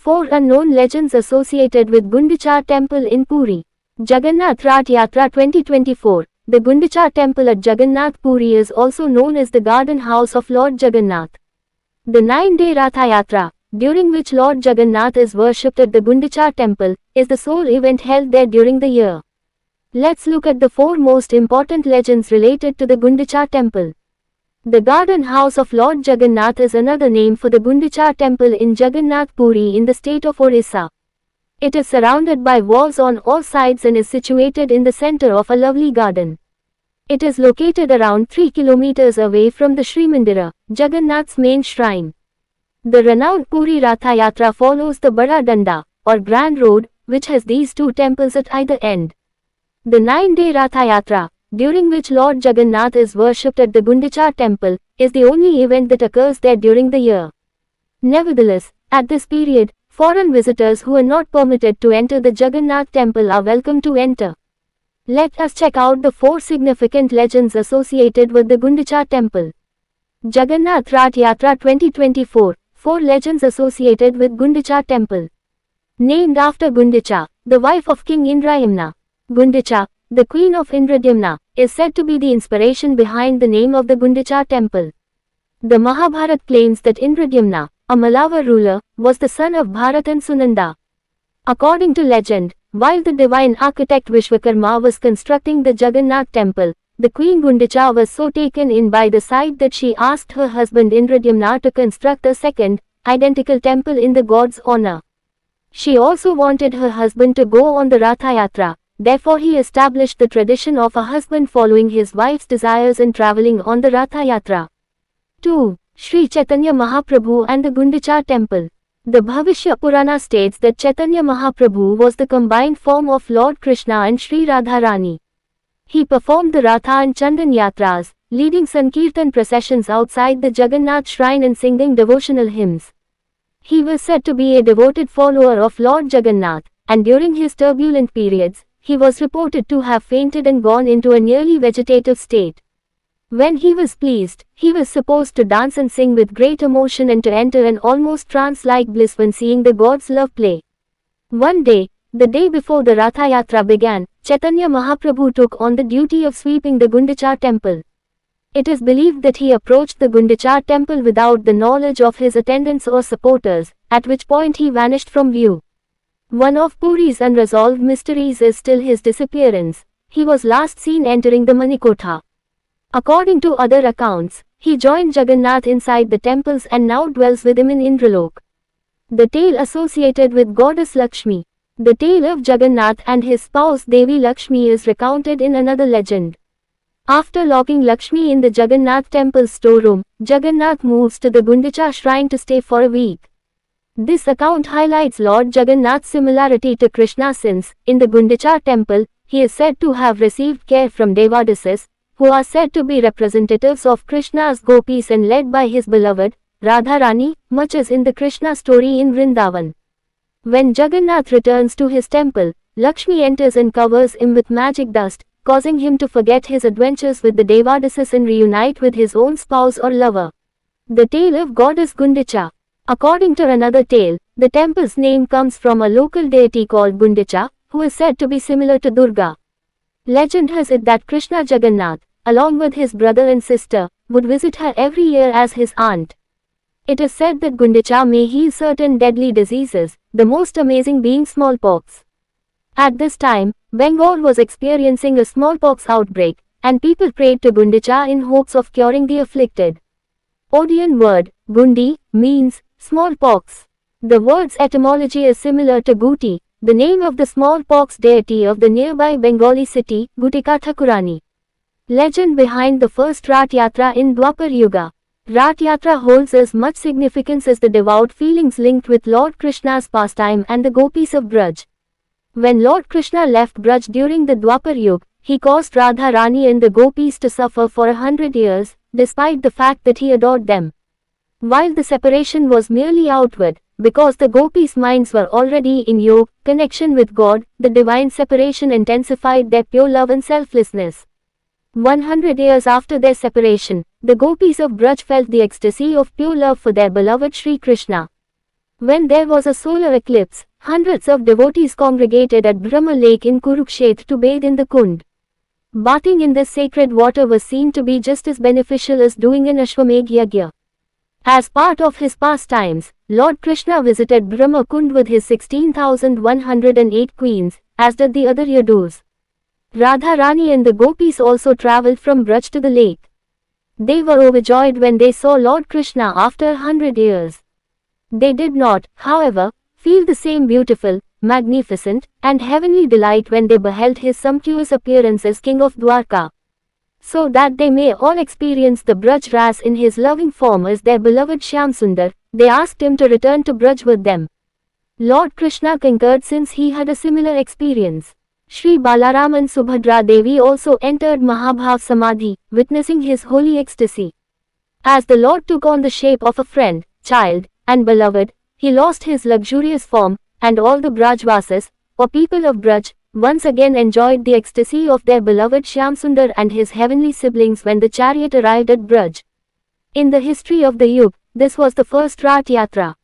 4 unknown legends associated with Gundicha Temple in Puri. Jagannath Rath Yatra 2024. The Gundicha Temple at Jagannath Puri is also known as the Garden House of Lord Jagannath. The 9-day Ratha Yatra, during which Lord Jagannath is worshipped at the Gundicha Temple, is the sole event held there during the year. Let's look at the 4 most important legends related to the Gundicha Temple. The Garden House of Lord Jagannath is another name for the Gundicha Temple in Jagannath Puri in the state of Orissa. It is surrounded by walls on all sides and is situated in the center of a lovely garden. It is located around 3 kilometers away from the Sri Mandira, Jagannath's main shrine. The renowned Puri Ratha Yatra follows the Bada Danda, or Grand Road, which has these 2 temples at either end. The 9-day Ratha Yatra, during which Lord Jagannath is worshipped at the Gundicha Temple, is the only event that occurs there during the year. Nevertheless, at this period, foreign visitors who are not permitted to enter the Jagannath Temple are welcome to enter. Let us check out the 4 significant legends associated with the Gundicha Temple. Jagannath Rath Yatra 2024, 4 legends associated with Gundicha Temple. Named after Gundicha, the wife of King Indradyumna. Gundicha, the queen of Indradyumna, is said to be the inspiration behind the name of the Gundicha Temple. The Mahabharata claims that Indradyumna, a Malava ruler, was the son of Bharat and Sunanda. According to legend, while the divine architect Vishwakarma was constructing the Jagannath Temple, the Queen Gundicha was so taken in by the sight that she asked her husband Indradyumna to construct a second, identical temple in the god's honor. She also wanted her husband to go on the Ratha Yatra. Therefore he established the tradition of a husband following his wife's desires and traveling on the Ratha Yatra. 2. Sri Chaitanya Mahaprabhu and the Gundicha Temple. The Bhavishya Purana states that Chaitanya Mahaprabhu was the combined form of Lord Krishna and Sri Radharani. He performed the Ratha and Chandan Yatras, leading Sankirtan processions outside the Jagannath shrine and singing devotional hymns. He was said to be a devoted follower of Lord Jagannath, and during his turbulent periods, he was reported to have fainted and gone into a nearly vegetative state. When he was pleased, he was supposed to dance and sing with great emotion and to enter an almost trance-like bliss when seeing the god's love play. One day, the day before the Ratha Yatra began, Chaitanya Mahaprabhu took on the duty of sweeping the Gundicha Temple. It is believed that he approached the Gundicha Temple without the knowledge of his attendants or supporters, at which point he vanished from view. One of Puri's unresolved mysteries is still his disappearance. He was last seen entering the Manikotha. According to other accounts, he joined Jagannath inside the temples and now dwells with him in Indralok. The tale associated with goddess Lakshmi. The tale of Jagannath and his spouse Devi Lakshmi is recounted in another legend. After locking Lakshmi in the Jagannath temple's storeroom, Jagannath moves to the Gundicha shrine to stay for a week. This account highlights Lord Jagannath's similarity to Krishna since, in the Gundicha temple, he is said to have received care from Devadasis, who are said to be representatives of Krishna's gopis and led by his beloved, Radharani, much as in the Krishna story in Vrindavan. When Jagannath returns to his temple, Lakshmi enters and covers him with magic dust, causing him to forget his adventures with the Devadasis and reunite with his own spouse or lover. The tale of goddess Gundicha. According to another tale, the temple's name comes from a local deity called Gundicha, who is said to be similar to Durga. Legend has it that Krishna Jagannath, along with his brother and sister, would visit her every year as his aunt. It is said that Gundicha may heal certain deadly diseases, the most amazing being smallpox. At this time, Bengal was experiencing a smallpox outbreak, and people prayed to Gundicha in hopes of curing the afflicted. Odia word, Gundi, means smallpox. The word's etymology is similar to Guti, the name of the smallpox deity of the nearby Bengali city, Gutika Thakurani. Legend behind the first Rath Yatra in Dwapar Yuga. Rath Yatra holds as much significance as the devout feelings linked with Lord Krishna's pastime and the gopis of Braj. When Lord Krishna left Braj during the Dwapar Yuga, he caused Radha Rani and the gopis to suffer for 100 years, despite the fact that he adored them. While the separation was merely outward, because the gopis' minds were already in yoga, connection with God, the divine separation intensified their pure love and selflessness. 100 years after their separation, the gopis of Braj felt the ecstasy of pure love for their beloved Sri Krishna. When there was a solar eclipse, hundreds of devotees congregated at Brahma Lake in Kurukshetra to bathe in the Kund. Bathing in this sacred water was seen to be just as beneficial as doing an Ashwamedh Yajna. As part of his pastimes, Lord Krishna visited Brahma Kund with his 16,108 queens, as did the other Yadus. Radha Rani and the gopis also travelled from Braj to the lake. They were overjoyed when they saw Lord Krishna after 100 years. They did not, however, feel the same beautiful, magnificent, and heavenly delight when they beheld his sumptuous appearance as King of Dwarka. So that they may all experience the Braj Ras in his loving form as their beloved Shyamsundar, they asked him to return to Braj with them. Lord Krishna concurred since he had a similar experience. Sri Balaram and Subhadra Devi also entered Mahabhav Samadhi, witnessing his holy ecstasy. As the Lord took on the shape of a friend, child, and beloved, he lost his luxurious form, and all the Brajvasis, or people of Braj, once again enjoyed the ecstasy of their beloved Shyamsundar and his heavenly siblings when the chariot arrived at Braj. In the history of the Yug, this was the first Rath Yatra.